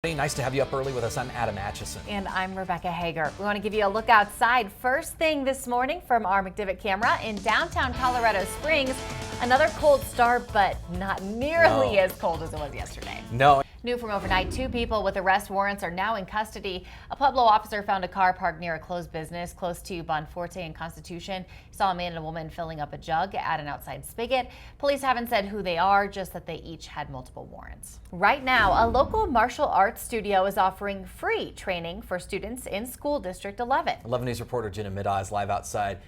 Nice to have you up early with us. I'm Adam Atchison. And I'm Rebecca Hager. We want to give you a look outside first thing this morning from our McDivitt camera in downtown Colorado Springs. Another cold start, but not nearly as cold as it was yesterday. No. New from overnight, 2 people with arrest warrants are now in custody. A Pueblo officer found a car parked near a closed business close to Bonforte and Constitution. He saw a man and a woman filling up a jug at an outside spigot. Police haven't said who they are, just that they each had multiple warrants. Right now, a local martial arts studio is offering free training for students in School District 11. 11 News reporter Jenna Middaugh is live outside.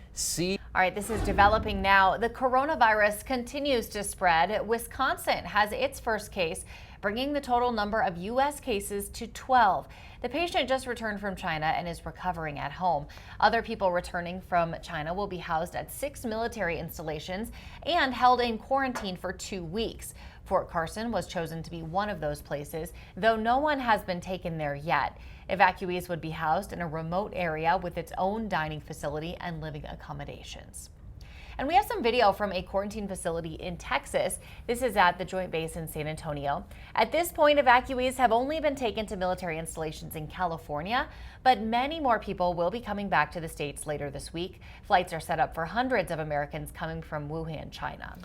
All right, this is developing now. The coronavirus continues to spread. Wisconsin has its first case, bringing the total number of U.S. cases to 12. The patient just returned from China and is recovering at home. Other people returning from China will be housed at 6 military installations and held in quarantine for 2 weeks. Fort Carson was chosen to be one of those places, though no one has been taken there yet. Evacuees would be housed in a remote area with its own dining facility and living accommodations. And we have some video from a quarantine facility in Texas. This is at the Joint Base in San Antonio. At this point, evacuees have only been taken to military installations in California, but many more people will be coming back to the States later this week. Flights are set up for hundreds of Americans coming from Wuhan, China.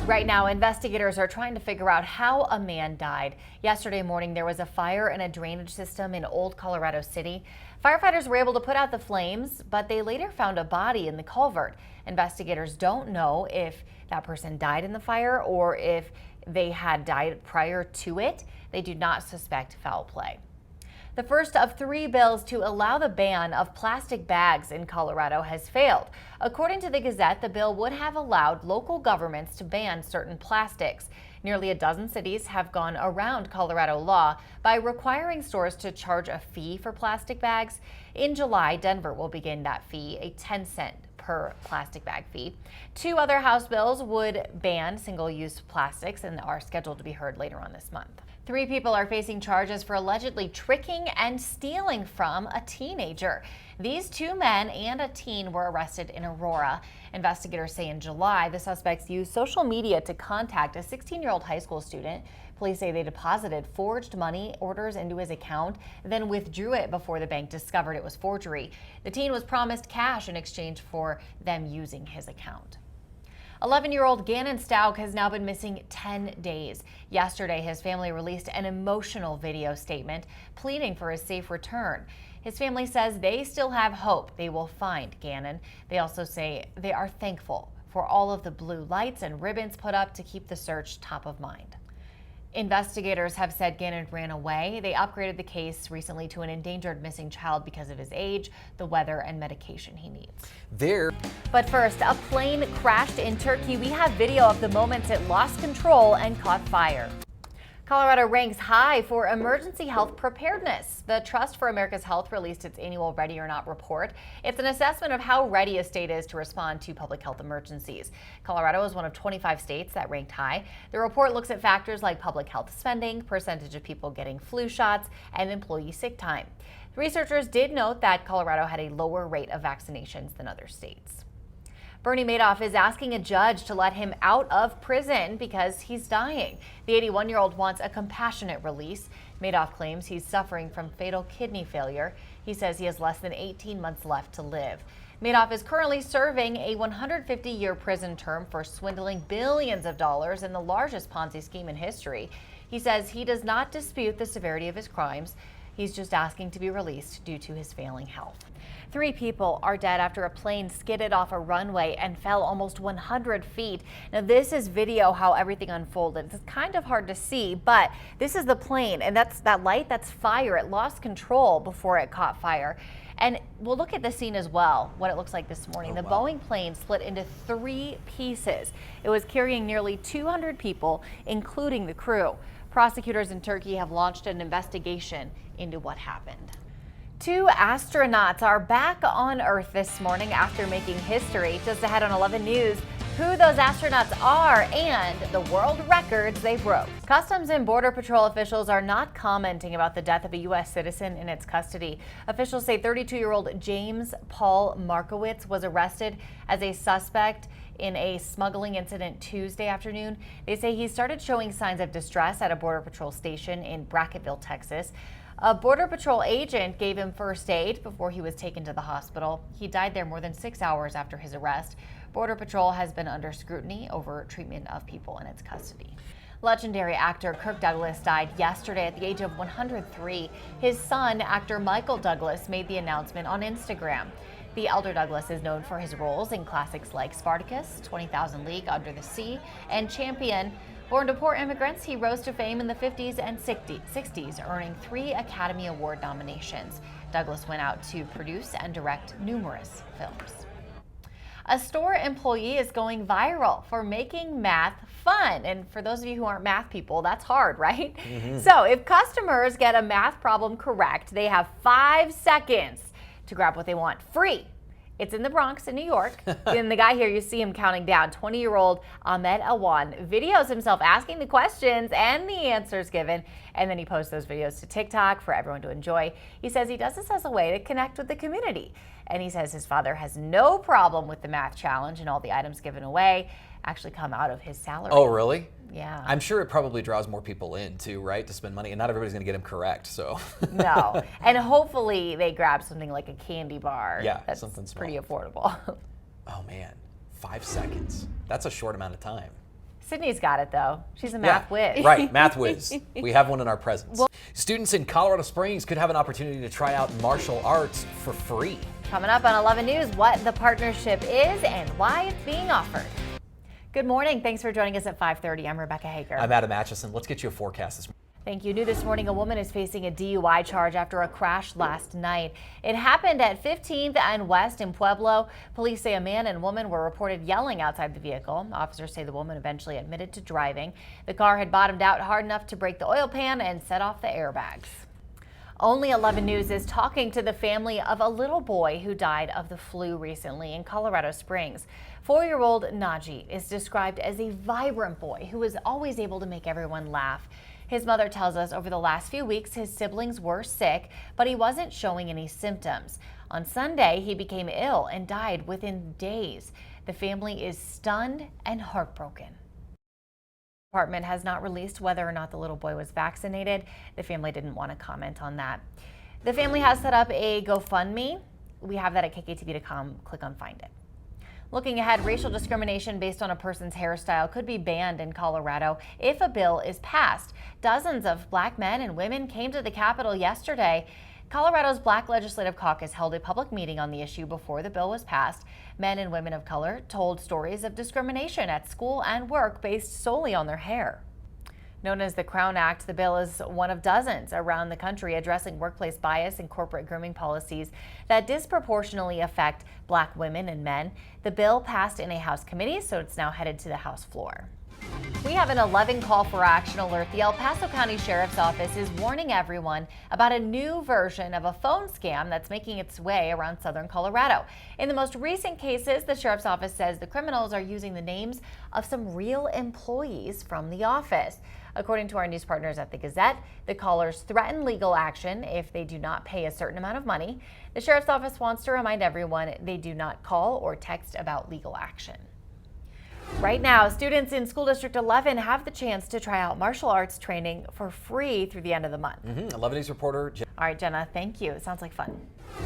Right now, investigators are trying to figure out how a man died. Yesterday morning, there was a fire in a drainage system in Old Colorado City. Firefighters were able to put out the flames, but they later found a body in the culvert. Investigators don't know if that person died in the fire or if they had died prior to it. They do not suspect foul play. The first of 3 bills to allow the ban of plastic bags in Colorado has failed. According to the Gazette, the bill would have allowed local governments to ban certain plastics. Nearly a dozen cities have gone around Colorado law by requiring stores to charge a fee for plastic bags. In July, Denver will begin that fee, a 10-cent per plastic bag fee. 2 other House bills would ban single-use plastics and are scheduled to be heard later on this month. 3 people are facing charges for allegedly tricking and stealing from a teenager. These 2 men and a teen were arrested in Aurora. Investigators say in July, the suspects used social media to contact a 16-year-old high school student. Police say they deposited forged money orders into his account, then withdrew it before the bank discovered it was forgery. The teen was promised cash in exchange for them using his account. 11-year-old Gannon Stauch has now been missing 10 days. Yesterday, his family released an emotional video statement pleading for his safe return. His family says they still have hope they will find Gannon. They also say they are thankful for all of the blue lights and ribbons put up to keep the search top of mind. Investigators have said Gannon ran away. They upgraded the case recently to an endangered missing child because of his age, the weather, and medication he needs. But first, a plane crashed in Turkey. We have video of the moments it lost control and caught fire. Colorado ranks high for emergency health preparedness. The Trust for America's Health released its annual Ready or Not report. It's an assessment of how ready a state is to respond to public health emergencies. Colorado is one of 25 states that ranked high. The report looks at factors like public health spending, percentage of people getting flu shots, and employee sick time. The researchers did note that Colorado had a lower rate of vaccinations than other states. Bernie Madoff is asking a judge to let him out of prison because he's dying. The 81-year-old wants a compassionate release. Madoff claims he's suffering from fatal kidney failure. He says he has less than 18 months left to live. Madoff is currently serving a 150-year prison term for swindling billions of dollars in the largest Ponzi scheme in history. He says he does not dispute the severity of his crimes. He's just asking to be released due to his failing health. 3 people are dead after a plane skidded off a runway and fell almost 100 feet. Now, this is video how everything unfolded. It's kind of hard to see, but this is the plane, and that light, that's fire. It lost control before it caught fire. And we'll look at the scene as well, what it looks like this morning. The Boeing plane split into 3 pieces. It was carrying nearly 200 people, including the crew. Prosecutors in Turkey have launched an investigation into what happened. 2 astronauts are back on Earth this morning after making history. Just ahead on 11 News, who those astronauts are, and the world records they broke. Customs and Border Patrol officials are not commenting about the death of a U.S. citizen in its custody. Officials say 32-year-old James Paul Markowitz was arrested as a suspect in a smuggling incident Tuesday afternoon. They say he started showing signs of distress at a Border Patrol station in Brackettville, Texas. A Border Patrol agent gave him first aid before he was taken to the hospital. He died there more than 6 hours after his arrest. Border Patrol has been under scrutiny over treatment of people in its custody. Legendary actor Kirk Douglas died yesterday at the age of 103. His son, actor Michael Douglas, made the announcement on Instagram. The elder Douglas is known for his roles in classics like Spartacus, 20,000 League Under the Sea, and Champion. Born to poor immigrants, he rose to fame in the 50s and 60s, earning 3 Academy Award nominations. Douglas went out to produce and direct numerous films. A store employee is going viral for making math fun. And for those of you who aren't math people, that's hard, right? So if customers get a math problem correct, they have 5 seconds to grab what they want free. It's in the Bronx in New York. And the guy here, you see him counting down. 20-year-old Ahmed Awan videos himself asking the questions and the answers given. And then he posts those videos to TikTok for everyone to enjoy. He says he does this as a way to connect with the community. And he says his father has no problem with the math challenge, and all the items given away actually come out of his salary. Oh, really? Yeah. I'm sure it probably draws more people in too, right? To spend money, and not everybody's going to get him correct, so. No. And hopefully they grab something like a candy bar. Yeah, that's something small. pretty affordable. Oh man, 5 seconds. That's a short amount of time. Sydney's got it though. She's a math whiz. Right, math whiz. We have one in our presence. Students in Colorado Springs could have an opportunity to try out martial arts for free. Coming up on 11 News, what the partnership is and why it's being offered. Good morning. Thanks for joining us at 5:30. I'm Rebecca Hager. I'm Adam Atchison. Let's get you a forecast this morning. Thank you. New this morning, a woman is facing a DUI charge after a crash last night. It happened at 15th and West in Pueblo. Police say a man and woman were reported yelling outside the vehicle. Officers say the woman eventually admitted to driving. The car had bottomed out hard enough to break the oil pan and set off the airbags. Only 11 News is talking to the family of a little boy who died of the flu recently in Colorado Springs. 4-year-old Najee is described as a vibrant boy who was always able to make everyone laugh. His mother tells us over the last few weeks his siblings were sick, but he wasn't showing any symptoms. On Sunday, he became ill and died within days. The family is stunned and heartbroken. The department has not released whether or not the little boy was vaccinated. The family didn't want to comment on that. The family has set up a GoFundMe. We have that at KKTV.com. Click on Find It. Looking ahead, racial discrimination based on a person's hairstyle could be banned in Colorado if a bill is passed. Dozens of black men and women came to the Capitol yesterday. Colorado's Black Legislative Caucus held a public meeting on the issue before the bill was passed. Men and women of color told stories of discrimination at school and work based solely on their hair. Known as the Crown Act, the bill is one of dozens around the country addressing workplace bias and corporate grooming policies that disproportionately affect black women and men. The bill passed in a House committee, so it's now headed to the House floor. We have an 11 call for action alert. The El Paso County Sheriff's Office is warning everyone about a new version of a phone scam that's making its way around southern Colorado. In the most recent cases, the Sheriff's Office says the criminals are using the names of some real employees from the office. According to our news partners at the Gazette, the callers threaten legal action if they do not pay a certain amount of money. The Sheriff's Office wants to remind everyone they do not call or text about legal action. Right now, students in School District 11 have the chance to try out martial arts training for free through the end of the month. 11 News reporter. All right, Jenna, thank you. It sounds like fun.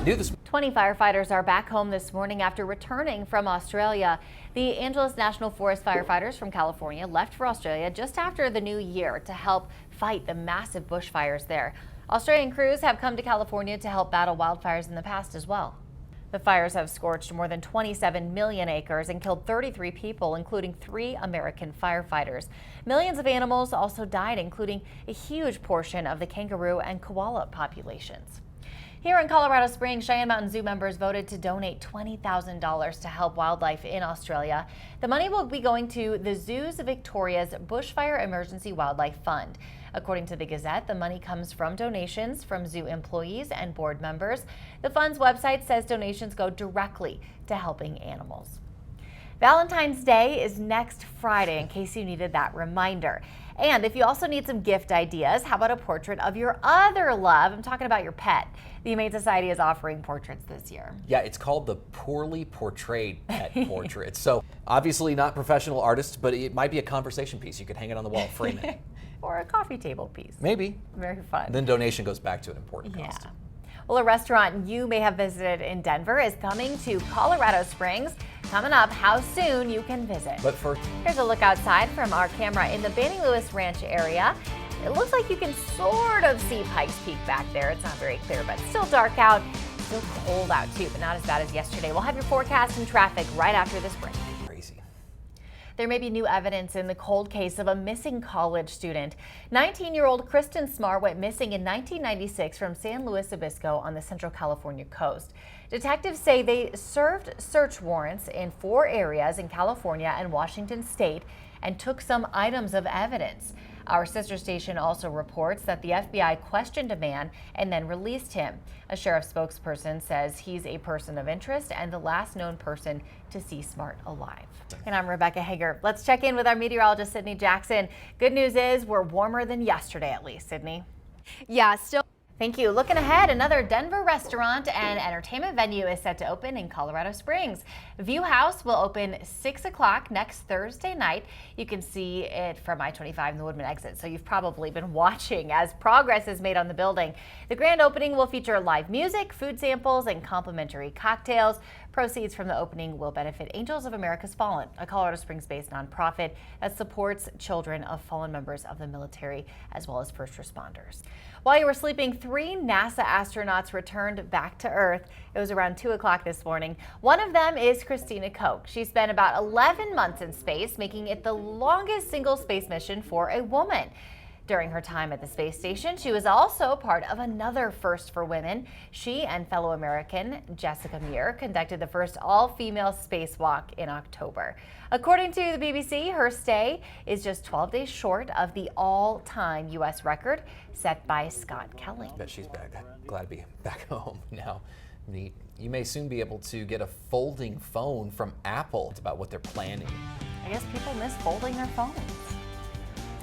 New this 20 firefighters are back home this morning after returning from Australia. The Angeles National Forest firefighters from California left for Australia just after the new year to help fight the massive bushfires there. Australian crews have come to California to help battle wildfires in the past as well. The fires have scorched more than 27 million acres and killed 33 people, including 3 American firefighters. Millions of animals also died, including a huge portion of the kangaroo and koala populations. Here in Colorado Springs, Cheyenne Mountain Zoo members voted to donate $20,000 to help wildlife in Australia. The money will be going to the Zoos Victoria's Bushfire Emergency Wildlife Fund. According to the Gazette, the money comes from donations from zoo employees and board members. The fund's website says donations go directly to helping animals. Valentine's Day is next Friday, in case you needed that reminder. And if you also need some gift ideas, how about a portrait of your other love? I'm talking about your pet. The Humane Society is offering portraits this year. Yeah, it's called the Poorly Portrayed Pet Portrait. So obviously not professional artists, but it might be a conversation piece. You could hang it on the wall, frame it. Or a coffee table piece. Maybe. Very fun. And then donation goes back to an important cost. Yeah. Well, a restaurant you may have visited in Denver is coming to Colorado Springs. Coming up, how soon you can visit. But first, here's a look outside from our camera in the Banning Lewis Ranch area. It looks like you can sort of see Pikes Peak back there. It's not very clear, but still dark out. Still cold out too, but not as bad as yesterday. We'll have your forecast and traffic right after this break. crazy. There may be new evidence in the cold case of a missing college student. 19-year-old Kristen Smar went missing in 1996 from San Luis Obispo on the Central California coast. Detectives say they served search warrants in 4 areas in California and Washington state and took some items of evidence. Our sister station also reports that the FBI questioned a man and then released him. A sheriff spokesperson says he's a person of interest and the last known person to see Smart alive. And I'm Rebecca Hager. Let's check in with our meteorologist, Sydney Jackson. Good news is we're warmer than yesterday, at least, Sydney. Yeah, still. Thank you. Looking ahead, another Denver restaurant and entertainment venue is set to open in Colorado Springs. View House will open 6 o'clock next Thursday night. You can see it from I-25 and the Woodman exit, so you've probably been watching as progress is made on the building. The grand opening will feature live music, food samples, and complimentary cocktails. Proceeds from the opening will benefit Angels of America's Fallen, a Colorado Springs-based nonprofit that supports children of fallen members of the military as well as first responders. While you were sleeping, 3 NASA astronauts returned back to Earth. It was around 2 o'clock this morning. One of them is Christina Koch. She spent about 11 months in space, making it the longest single space mission for a woman. During her time at the space station, she was also part of another first for women. She and fellow American Jessica Meir conducted the first all-female spacewalk in October. According to the BBC, her stay is just 12 days short of the all-time U.S. record set by Scott Kelly. Bet she's back. Glad to be back home now. Neat. You may soon be able to get a folding phone from Apple. It's about what they're planning. I guess people miss folding their phones.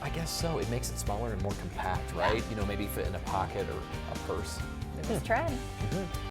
I guess so. It makes it smaller and more compact, right? You know, maybe fit in a pocket or a purse. It's a trend.